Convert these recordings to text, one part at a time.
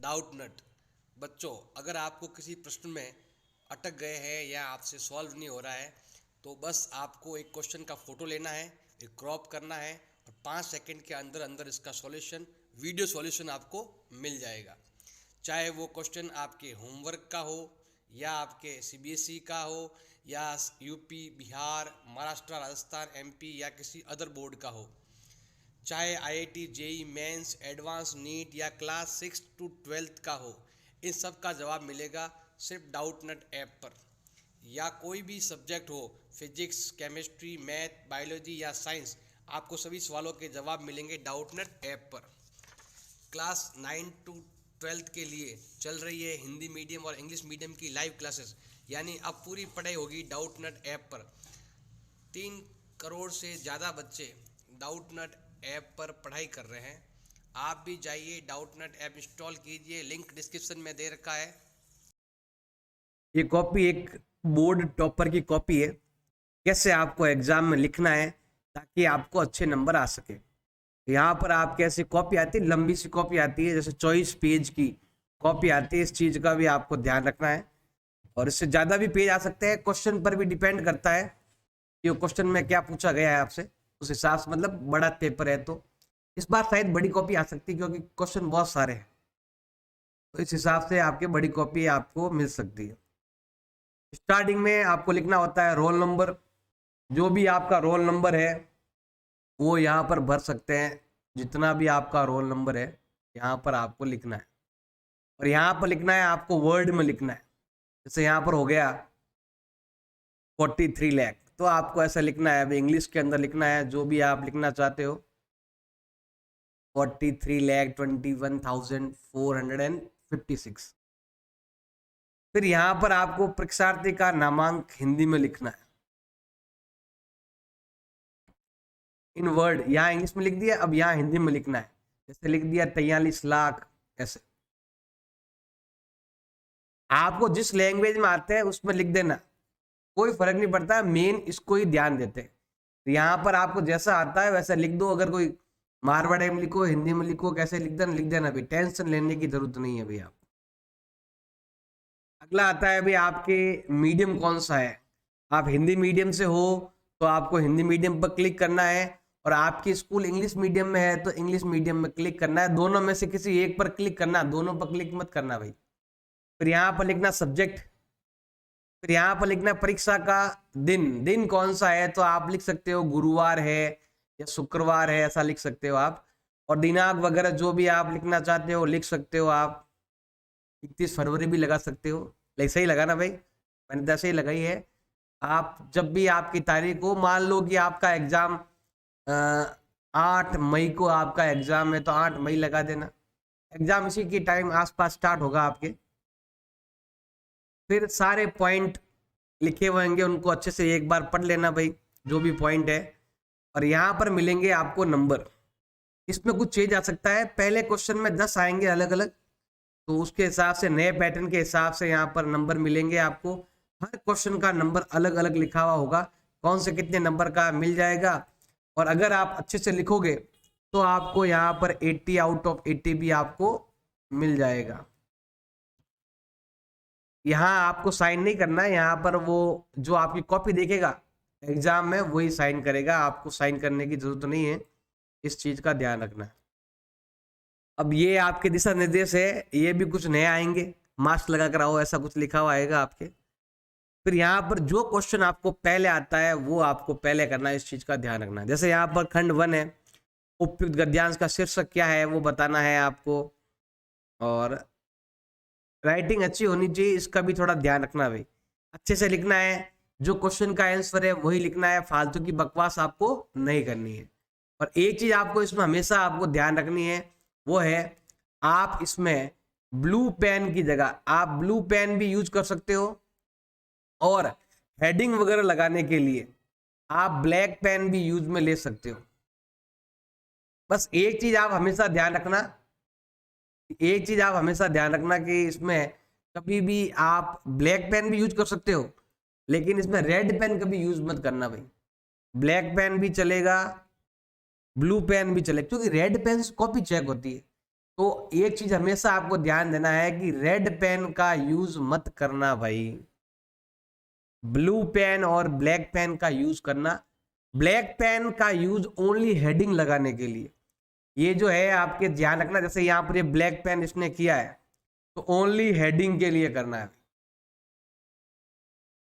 डाउटनट। बच्चों, अगर आपको किसी प्रश्न में अटक गए हैं या आपसे सॉल्व नहीं हो रहा है तो बस आपको एक क्वेश्चन का फोटो लेना है, एक क्रॉप करना है और 5 सेकंड के अंदर अंदर इसका सॉल्यूशन, वीडियो सॉल्यूशन आपको मिल जाएगा। चाहे वो क्वेश्चन आपके होमवर्क का हो या आपके सीबीएसई का हो या यूपी, बिहार, महाराष्ट्र, राजस्थान, एमपी या किसी अदर बोर्ड का हो, चाहे IIT, JEE Mains, advance, NEET या क्लास 6 to 12 का हो, इन सब का जवाब मिलेगा सिर्फ डाउटनट ऐप पर। या कोई भी सब्जेक्ट हो, फिजिक्स, केमिस्ट्री, मैथ, बायोलॉजी या साइंस, आपको सभी सवालों के जवाब मिलेंगे डाउटनट ऐप पर। क्लास 9 to 12 के लिए चल रही है हिंदी मीडियम और इंग्लिश मीडियम की लाइव क्लासेस, यानी अब पूरी पढ़ाई होगी डाउटनट ऐप पर। 3 करोड़ से ज़्यादा बच्चे डाउटनट ऐप पर पढ़ाई कर रहे हैं। आप भी जाइए, डाउटनट ऐप इंस्टॉल कीजिए, लिंक डिस्क्रिप्शन में दे रखा है। ये कॉपी एक बोर्ड टॉपर की कॉपी है, कैसे आपको एग्जाम में लिखना है ताकि आपको अच्छे नंबर आ सके। यहाँ पर आपके ऐसी कॉपी आती है, लंबी सी कॉपी आती है, जैसे 24 पेज की कॉपी आती है। इस चीज़ का भी आपको ध्यान रखना है और इससे ज़्यादा भी पेज आ सकते हैं। क्वेश्चन पर भी डिपेंड करता है कि वो क्वेश्चन में क्या पूछा गया है आपसे, उस हिसाब से, मतलब बड़ा पेपर है तो इस बार शायद बड़ी कॉपी आ सकती है क्योंकि क्वेश्चन बहुत सारे हैं, तो इस हिसाब से आपकी बड़ी कॉपी आपको मिल सकती है। स्टार्टिंग में आपको लिखना होता है रोल नंबर। जो भी आपका रोल नंबर है वो यहाँ पर भर सकते हैं, जितना भी आपका रोल नंबर है यहाँ पर आपको लिखना है। और यहाँ पर लिखना है आपको वर्ड में लिखना है। जैसे यहाँ पर हो गया 43 लाख, तो आपको ऐसा लिखना है, अभी इंग्लिश के अंदर लिखना है जो भी आप लिखना चाहते हो। 43,21,456। फिर यहाँ पर आपको परीक्षार्थी का नामांक हिंदी में लिखना है इन वर्ड। यहाँ इंग्लिश में लिख दिया, अब यहाँ हिंदी में लिखना है। जैसे लिख दिया 43 लाख, ऐसे आपको जिस लैंग्वेज में आते हैं उसमें लिख देना, कोई फर्क नहीं पड़ता, मेन इसको ही ध्यान देते हैं। तो यहाँ पर आपको जैसा आता है वैसा लिख दो। अगर कोई मारवाड़ी में लिखो, हिंदी में लिखो, कैसे लिख देना भाई, टेंशन लेने की जरूरत नहीं है भैया। अगला आता है भाई आपके मीडियम कौन सा है। आप हिंदी मीडियम से हो तो आपको हिंदी मीडियम पर क्लिक करना है, और आपकी स्कूल इंग्लिश मीडियम में है तो इंग्लिश मीडियम में क्लिक करना है। दोनों में से किसी एक पर क्लिक करना, दोनों पर क्लिक मत करना भाई। फिर यहाँ पर लिखना सब्जेक्ट, फिर यहाँ पर लिखना परीक्षा का दिन। दिन कौन सा है तो आप लिख सकते हो गुरुवार है या शुक्रवार है, ऐसा लिख सकते हो आप। और दिनांक वगैरह जो भी आप लिखना चाहते हो लिख सकते हो आप। 31 फरवरी भी लगा सकते हो, लेकिन सही लगा ना भाई, मैंने तो ऐसे ही लगाई है। आप जब भी आपकी तारीख हो, मान लो कि आपका एग्जाम 8 मई को आपका एग्जाम है तो 8 मई लगा देना। एग्जाम इसी के टाइम आसपास स्टार्ट होगा आपके। फिर सारे पॉइंट लिखे हुए होंगे, उनको अच्छे से एक बार पढ़ लेना भाई, जो भी पॉइंट है। और यहाँ पर मिलेंगे आपको नंबर। इसमें कुछ चेंज आ सकता है, पहले क्वेश्चन में 10 आएंगे अलग अलग, तो उसके हिसाब से नए पैटर्न के हिसाब से यहाँ पर नंबर मिलेंगे आपको। हर क्वेश्चन का नंबर अलग अलग लिखा हुआ होगा, कौन से कितने नंबर का मिल जाएगा। और अगर आप अच्छे से लिखोगे तो आपको यहाँ पर 80 आउट ऑफ 80 भी आपको मिल जाएगा। यहाँ आपको साइन नहीं करना है, यहाँ पर वो जो आपकी कॉपी देखेगा एग्जाम में वही साइन करेगा, आपको साइन करने की जरूरत नहीं है, इस चीज का ध्यान रखना है। अब ये आपके दिशा निर्देश है, ये भी कुछ नए आएंगे, मार्क्स लगा कर आओ ऐसा कुछ लिखा हुआ आएगा आपके। फिर यहाँ पर जो क्वेश्चन आपको पहले आता है वो आपको पहले करना है, इस चीज का ध्यान रखना है। जैसे यहाँ पर खंड 1 है, उपयुक्त गद्यांश का शीर्षक क्या है वो बताना है आपको। और राइटिंग अच्छी होनी चाहिए, इसका भी थोड़ा ध्यान रखना भाई, अच्छे से लिखना है, जो क्वेश्चन का आंसर है वही लिखना है, फालतू की बकवास आपको नहीं करनी है। और एक चीज आपको इसमें हमेशा आपको ध्यान रखनी है, वो है आप इसमें ब्लू पेन की जगह आप ब्लू पेन भी यूज कर सकते हो, और हेडिंग वगैरह लगाने के लिए आप ब्लैक पेन भी यूज में ले सकते हो। बस एक चीज आप हमेशा ध्यान रखना, एक चीज आप हमेशा ध्यान रखना कि इसमें कभी भी आप ब्लैक पेन भी यूज कर सकते हो, लेकिन इसमें रेड पेन कभी यूज मत करना भाई। ब्लैक पेन भी चलेगा, ब्लू पेन भी चलेगा, क्योंकि रेड पेन से कॉपी चेक होती है, तो एक चीज हमेशा आपको ध्यान देना है कि रेड पेन का यूज मत करना भाई, ब्लू पेन और ब्लैक पेन का यूज करना। ब्लैक पेन का यूज ओनली हेडिंग लगाने के लिए, ये जो है आपके ध्यान रखना। जैसे यहाँ पर ये ब्लैक पेन इसने किया है तो ओनली हेडिंग के लिए करना है।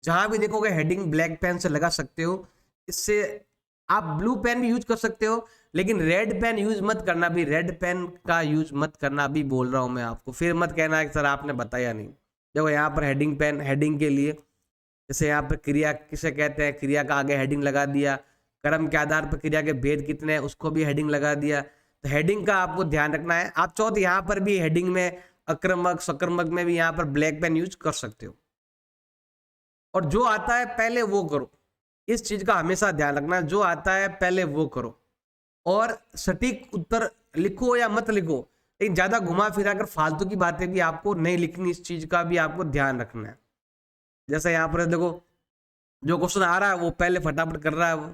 जहां भी देखोगे हेडिंग ब्लैक पेन से लगा सकते हो। इससे आप ब्लू पेन भी यूज कर सकते हो, लेकिन रेड पेन यूज मत करना भी, रेड पेन का यूज मत करना भी बोल रहा हूं मैं आपको। फिर मत कहना कि सर आपने बताया नहीं। देखो यहाँ पर हेडिंग पेन, हेडिंग के लिए जैसे यहाँ पर क्रिया किसे कहते हैं, क्रिया का आगे हेडिंग लगा दिया। कर्म के आधार पर क्रिया के भेद कितने हैं उसको भी हेडिंग लगा दिया। तो हेडिंग का आपको ध्यान रखना है। आप चाहो तो यहाँ पर भी हेडिंग में अक्रमक सकर्मक में भी यहाँ पर ब्लैक पेन यूज कर सकते हो। और जो आता है पहले वो करो, इस चीज का हमेशा ध्यान रखना, जो आता है पहले वो करो। और सटीक उत्तर लिखो या मत लिखो, लेकिन ज्यादा घुमा फिरा कर फालतू की बातें भी आपको नहीं लिखनी, इस चीज का भी आपको ध्यान रखना है। जैसे यहाँ पर देखो जो क्वेश्चन आ रहा है वो पहले फटाफट कर रहा है, वो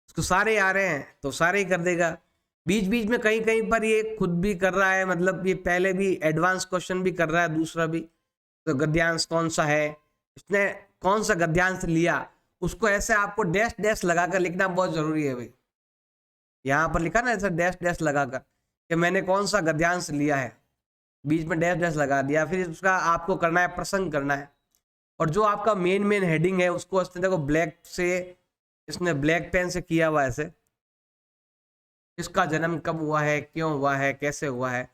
उसको सारे आ रहे हैं तो सारे ही कर देगा। बीच बीच में कहीं कहीं पर ये खुद भी कर रहा है, मतलब ये पहले भी एडवांस क्वेश्चन भी कर रहा है, दूसरा भी। तो गद्यांश कौन सा है, इसने कौन सा गद्यांश लिया, उसको ऐसे आपको डैश डैश लगाकर लिखना बहुत जरूरी है भाई। यहाँ पर लिखा ना ऐसा डैश डैश लगाकर कि मैंने कौन सा गद्यांश लिया है, बीच में डैश डैश लगा दिया। फिर उसका आपको करना है प्रसंग करना है। और जो आपका मेन हेडिंग है उसको इसने देखो ब्लैक से, इसने ब्लैक पेन से किया हुआ है ऐसे, इसका जन्म कब हुआ है, क्यों हुआ है, कैसे हुआ है,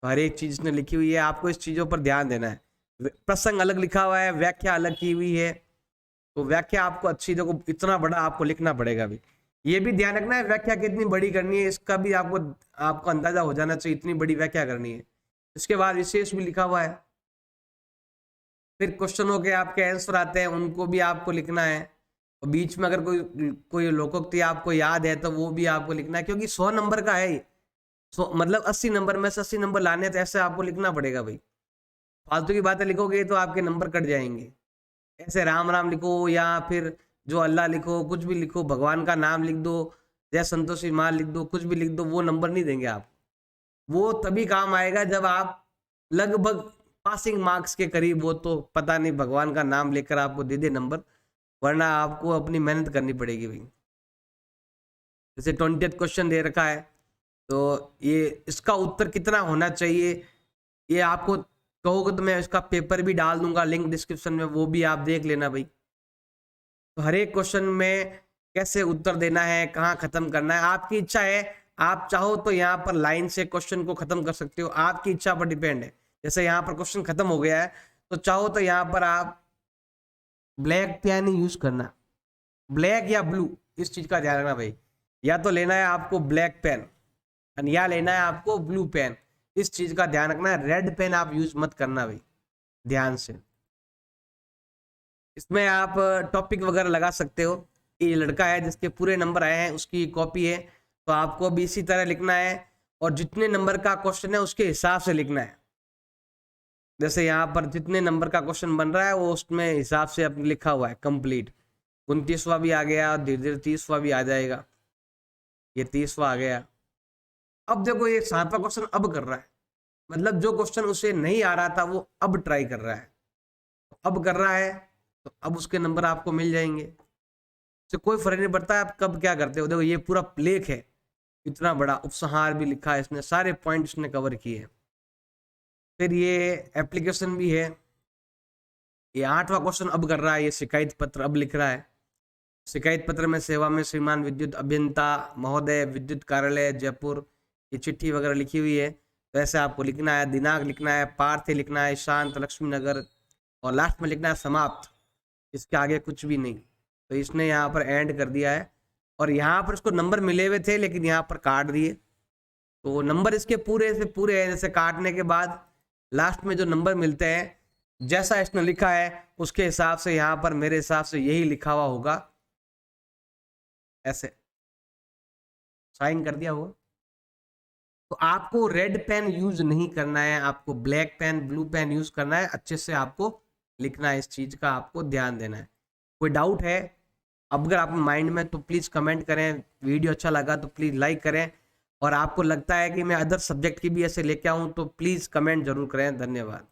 तो हर एक चीज इसने लिखी हुई है। आपको इस चीजों पर ध्यान देना है। प्रसंग अलग लिखा हुआ है, व्याख्या अलग की हुई है, तो व्याख्या आपको अच्छी, देखो इतना बड़ा आपको लिखना पड़ेगा भी। ये भी ध्यान रखना है व्याख्या कितनी बड़ी करनी है, इसका भी आपको अंदाजा हो जाना चाहिए इतनी बड़ी व्याख्या करनी है। इसके बाद विशेष भी लिखा हुआ है। फिर क्वेश्चनों के आपके आंसर आते हैं, उनको भी आपको लिखना है। और बीच में अगर कोई लोकोक्ति आपको याद है तो वो भी आपको लिखना है, क्योंकि 100 नंबर का है। 100 मतलब 80 नंबर में से 80 नंबर लाने, तो ऐसे आपको लिखना पड़ेगा भाई। फालतू की बातें लिखोगे तो आपके नंबर कट जाएंगे। ऐसे राम राम लिखो या फिर जो अल्लाह लिखो, कुछ भी लिखो, भगवान का नाम लिख दो, जय संतोषी माँ लिख दो, कुछ भी लिख दो, वो नंबर नहीं देंगे आप। वो तभी काम आएगा जब आप लगभग पासिंग मार्क्स के करीब हो, तो पता नहीं भगवान का नाम लेकर आपको दे दे नंबर, वरना आपको अपनी मेहनत करनी पड़ेगी भाई। जैसे 20th क्वेश्चन दे रखा है, तो ये इसका उत्तर कितना होना चाहिए, ये आपको कहोगे तो मैं इसका पेपर भी डाल दूंगा लिंक डिस्क्रिप्शन में, वो भी आप देख लेना भाई। तो हर एक क्वेश्चन में कैसे उत्तर देना है, कहाँ खत्म करना है, आपकी इच्छा है। आप चाहो तो यहाँ पर लाइन से क्वेश्चन को खत्म कर सकते हो, आपकी इच्छा पर डिपेंड है। जैसे यहाँ पर क्वेश्चन खत्म हो गया है, तो चाहो तो यहाँ पर आप ब्लैक पेन ही यूज करना, ब्लैक या ब्लू, इस चीज का ध्यान रखना भाई। या तो लेना है आपको ब्लैक पेन या लेना है आपको ब्लू पेन, इस चीज का ध्यान रखना है। रेड पेन आप यूज मत करना भाई, ध्यान से। इसमें आप टॉपिक वगैरह लगा सकते हो। ये लड़का है जिसके पूरे नंबर आए हैं, उसकी कॉपी है, तो आपको भी इसी तरह लिखना है। और जितने नंबर का क्वेश्चन है उसके हिसाब से लिखना है। जैसे यहाँ पर जितने नंबर का क्वेश्चन बन रहा है वो उसमें हिसाब से अब लिखा हुआ है कंप्लीट। 29वां भी आ गया, धीरे धीरे 30वां भी आ जाएगा, ये 30वां आ गया। अब देखो ये 7वां क्वेश्चन अब कर रहा है, मतलब जो क्वेश्चन उसे नहीं आ रहा था वो अब ट्राई कर रहा है, अब कर रहा है, तो अब उसके नंबर आपको मिल जाएंगे। तो कोई फर्क नहीं पड़ता आप कब क्या करते हो। देखो ये पूरा लेख है, इतना बड़ा उपसंहार भी लिखा है इसने, सारे पॉइंट इसने कवर किए हैं। फिर ये एप्लीकेशन भी है, ये 8वां क्वेश्चन अब कर रहा है, ये शिकायत पत्र अब लिख रहा है। शिकायत पत्र में सेवा में श्रीमान विद्युत अभियंता महोदय, विद्युत कार्यालय जयपुर, ये चिट्ठी वगैरह लिखी हुई है, तो ऐसे आपको लिखना है। दिनांक लिखना है, पार्थ लिखना है, शांत लक्ष्मी नगर, और लास्ट में लिखना है समाप्त, इसके आगे कुछ भी नहीं। तो इसने यहाँ पर एंड कर दिया है। और यहाँ पर इसको नंबर मिले हुए थे लेकिन यहाँ पर काट दिए, तो नंबर इसके पूरे से पूरे हैं। जैसे काटने के बाद लास्ट में जो नंबर मिलते हैं, जैसा इसने लिखा है उसके हिसाब से यहाँ पर मेरे हिसाब से यही लिखा हुआ होगा, ऐसे साइन कर दिया होगा। तो आपको रेड पेन यूज नहीं करना है, आपको black pen blue pen use करना है। अच्छे से आपको लिखना है, इस चीज का आपको ध्यान देना है। कोई डाउट है अगर आप माइंड में तो प्लीज कमेंट करें। वीडियो अच्छा लगा तो प्लीज लाइक करें, और आपको लगता है कि मैं अदर सब्जेक्ट की भी ऐसे लेके आऊँ तो प्लीज़ कमेंट ज़रूर करें। धन्यवाद।